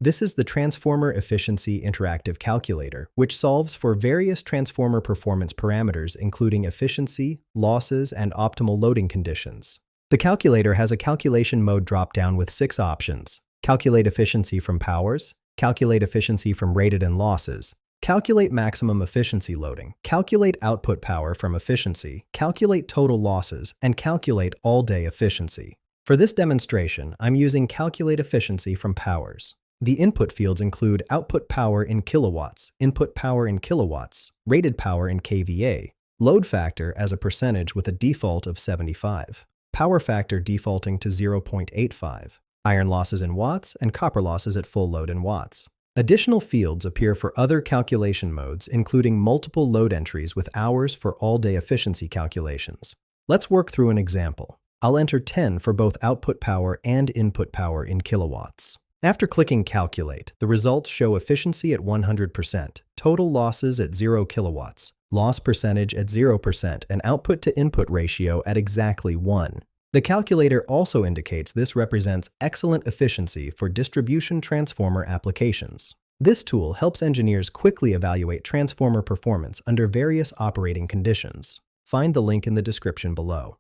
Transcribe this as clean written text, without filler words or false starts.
This is the Transformer Efficiency Interactive Calculator, which solves for various transformer performance parameters including efficiency, losses, and optimal loading conditions. The calculator has a calculation mode dropdown with 6 options: calculate efficiency from powers, calculate efficiency from rated and losses, calculate maximum efficiency loading, calculate output power from efficiency, calculate total losses, and calculate all-day efficiency. For this demonstration, I'm using calculate efficiency from powers. The input fields include output power in kilowatts, input power in kilowatts, rated power in kVA, load factor as a percentage with a default of 75, power factor defaulting to 0.85, iron losses in watts, and copper losses at full load in watts. Additional fields appear for other calculation modes, including multiple load entries with hours for all-day efficiency calculations. Let's work through an example. I'll enter 10 for both output power and input power in kilowatts. After clicking Calculate, the results show efficiency at 100%, total losses at 0 kilowatts, loss percentage at 0%, and output to input ratio at exactly 1. The calculator also indicates this represents excellent efficiency for distribution transformer applications. This tool helps engineers quickly evaluate transformer performance under various operating conditions. Find the link in the description below.